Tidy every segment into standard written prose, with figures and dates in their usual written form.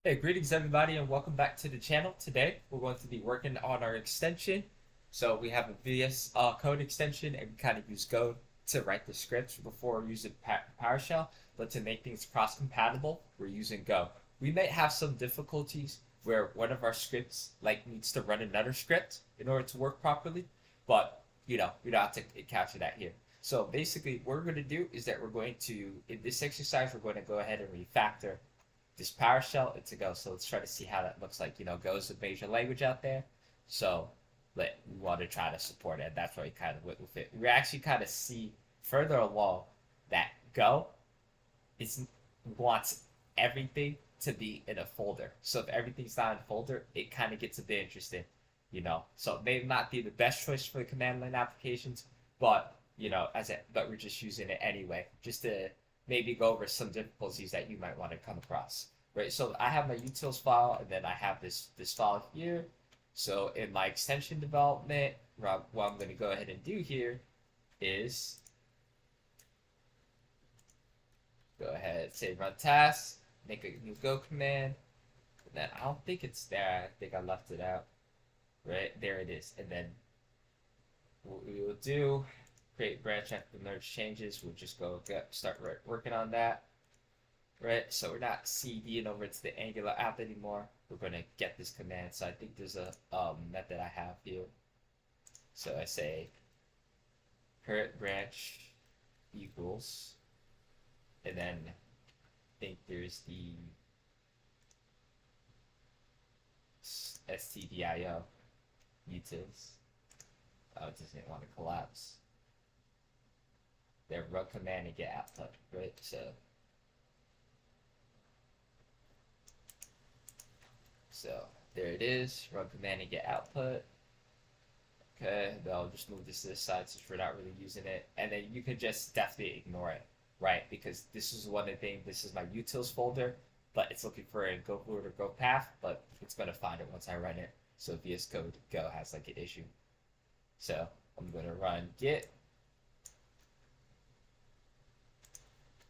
Hey, greetings everybody and welcome back to the channel. Today we're going to be working on our extension. So we have a VS Code extension and we kind of use Go to write the scripts before using PowerShell, but to make things cross-compatible, we're using Go. We may have some difficulties where one of our scripts needs to run another script in order to work properly, but we don't have to capture that here. So basically what we're going to do is that we're going to, in this exercise, we're going to go ahead and refactor this PowerShell into Go. So let's try to see how that looks like. Go is a major language out there. So we want to try to support it. That's why we kind of went with it. We actually kind of see further along that Go is wants everything to be in a folder. So if everything's not in a folder, it kind of gets a bit interesting. So it may not be the best choice for the command line applications, but but we're just using it anyway, just to maybe go over some difficulties that you might want to come across. Right. So I have my utils file, and then I have this file here. So in my extension development, what I'm going to go ahead and do here is go ahead, say run tasks, make a new Go command. And then I don't think it's there. I think I left it out. Right, there it is. And then what we will do, create branch after merge changes. We'll just start working on that. Right, so we're not CDing over to the Angular app anymore. We're going to get this command. So I think there's a method I have here. So I say current branch equals, and then I think there's the stdio utils. Oh, it doesn't want to collapse. There, run command and get output, right? So there it is, run command and get output. Okay, then I'll just move this to the side since we're not really using it. And then you can just definitely ignore it, right? Because this is one of the things, this is my utils folder, but it's looking for a go root or go path, but it's going to find it once I run it. So vscode go has like an issue. So I'm going to run git,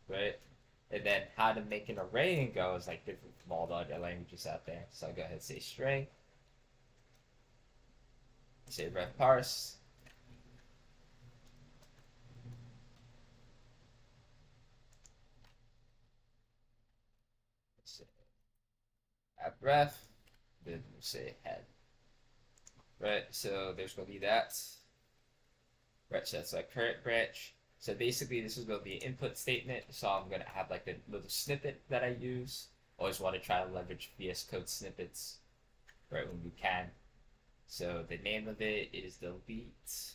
right? And then how to make an array in Go is like different from all the other languages out there. So I go ahead and say string, say ref parse, say add ref, then we'll say head. Right, so there's going to be that. Right, so that's like current branch. So basically this is going to be an input statement. So I'm going to have like a little snippet that I use. Always want to try to leverage VS Code snippets, right, when we can. So the name of it is delete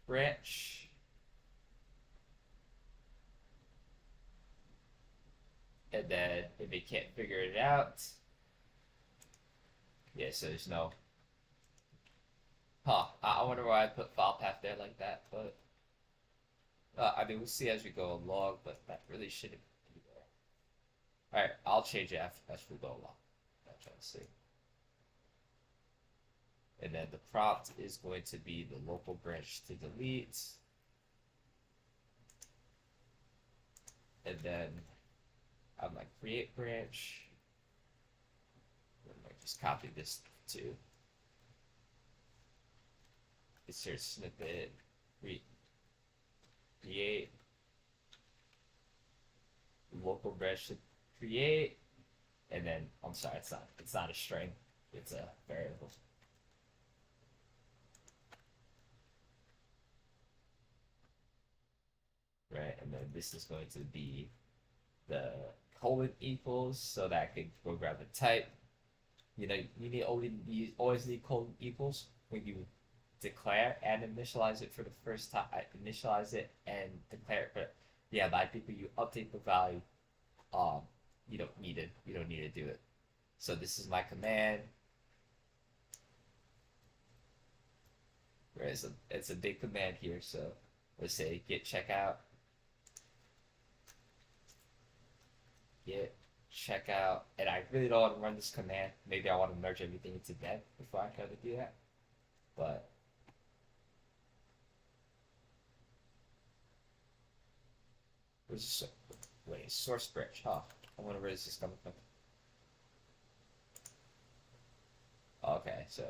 branch. And then if they can't figure it out, yeah, so there's no, I wonder why I put file path there like that, but I mean, we'll see as we go along, but that really shouldn't be there. All right, I'll change it as we go along. I'm trying to see. And then the prompt is going to be the local branch to delete. And then I'm like create branch. I might just copy this to insert snippet, create local branch to create, and then I'm sorry, it's not a string, it's a variable. Right, and then this is going to be the colon equals, so that I can go grab the type. You always need colon equals when you declare and initialize it for the first time. Initialize it and declare it, but yeah, but I think when you update the value, um, you don't need it. You don't need to do it. So this is my command. Right, it's a big command here. So let's say git checkout, git checkout, and I really don't want to run this command. Maybe I want to merge everything into dev before I try to do that. But where's this? Wait, source branch, huh? I wonder where this is coming from. Okay, so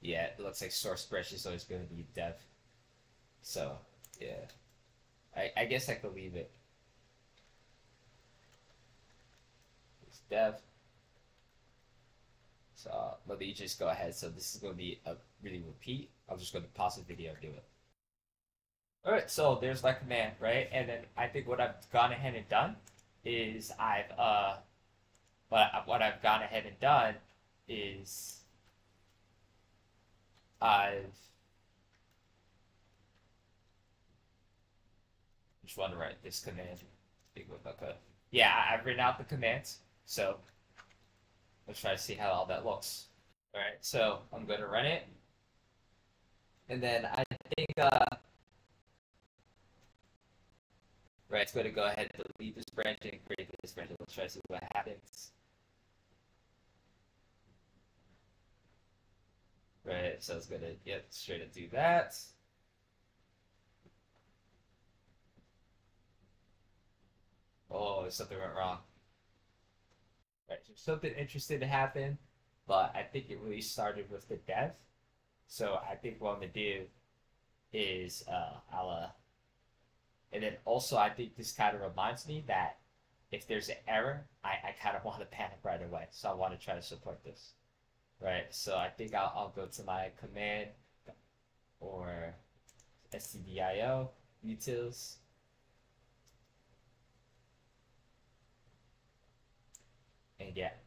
yeah, it looks like source branch is always going to be dev. So yeah, I guess I could leave it. It's dev. So let me just go ahead. So this is going to be a really repeat. I'm just going to pause the video and do it. All right, so there's my command, right? And then I think what I've gone ahead and done is what I've gone ahead and done is I've just want to write this command. Okay. Yeah, I've written out the commands. So let's try to see how all that looks. All right, so I'm going to run it, and then I think right, it's going to go ahead and delete this branch and create this branch. Let's try to see what happens. Right, so it's going to get straight and do that. Oh, something went wrong. Right, so something interesting to happen, but I think it really started with the dev. So I think what I'm going to do is and then also I think this kind of reminds me that if there's an error, I kind of want to panic right away. So I want to try to support this. Right, so I think I'll go to my command or stdio utils and get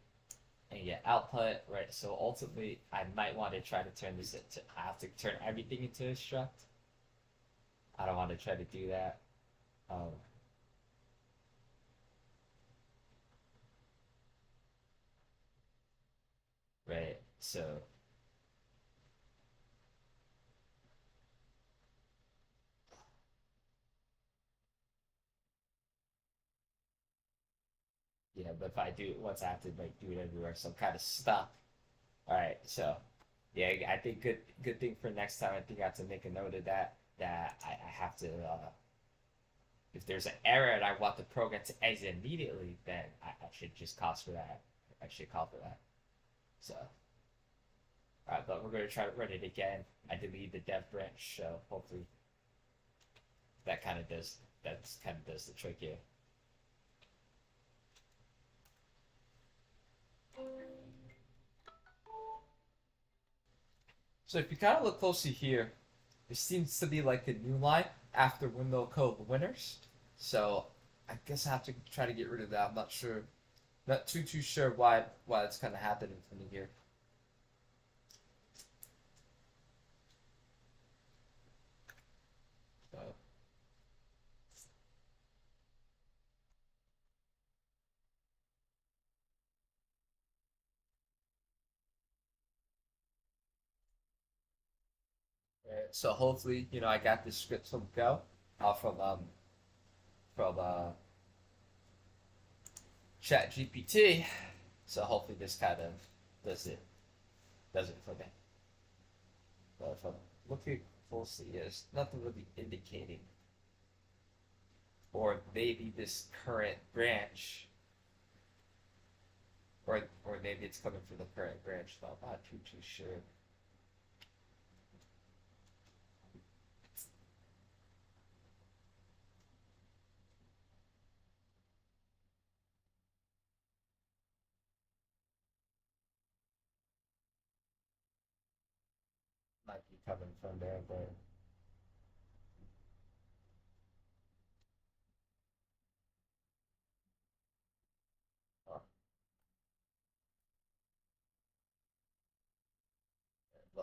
output, right? So ultimately I might want to try to turn this into, I have to turn everything into a struct. I don't want to try to do that. Right, so yeah, but if I do it once, I have to like do it everywhere, so I'm kind of stuck. All right, so yeah, I think good thing for next time. I think I have to make a note of that I have to if there's an error and I want the program to exit immediately, then I should just call for that. I should call for that. So all right, but we're going to try to run it again. I deleted the dev branch, so hopefully that kind of does the trick here. So if you kind of look closely here, there seems to be like a new line after window code winners. So I guess I have to try to get rid of that. I'm not sure, not too sure why it's kind of happening for me here. So, so hopefully, I got this script from Go, from Chat GPT. So hopefully this kind of does it for me. But if I'm looking closely, there's nothing really indicating. Or maybe this current branch, or maybe it's coming from the current branch. So I'm not too sure. Might be coming from there, but oh,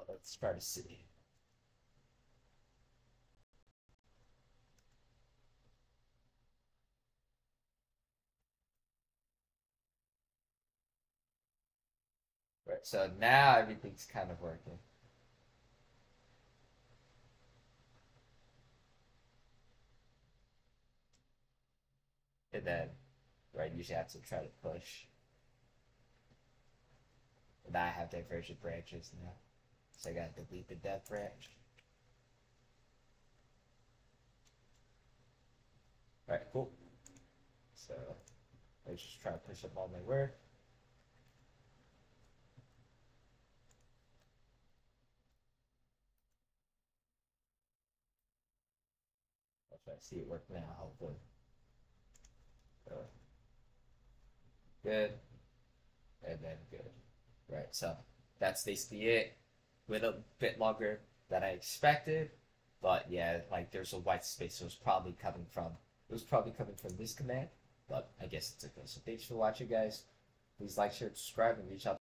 let's try to see. Right, so now everything's kind of working. And then, right, usually I have to try to push. And now I have divergent branches now. So I gotta delete the dev branch. Alright, cool. So let's just try to push up all my work. So I see it work now, hopefully. So, good, and then good. Right, so that's basically it. Went a bit longer than I expected, but yeah, like there's a white space, so it was probably coming from this command, but I guess it's okay. So thanks for watching, guys. Please like, share, subscribe, and reach out.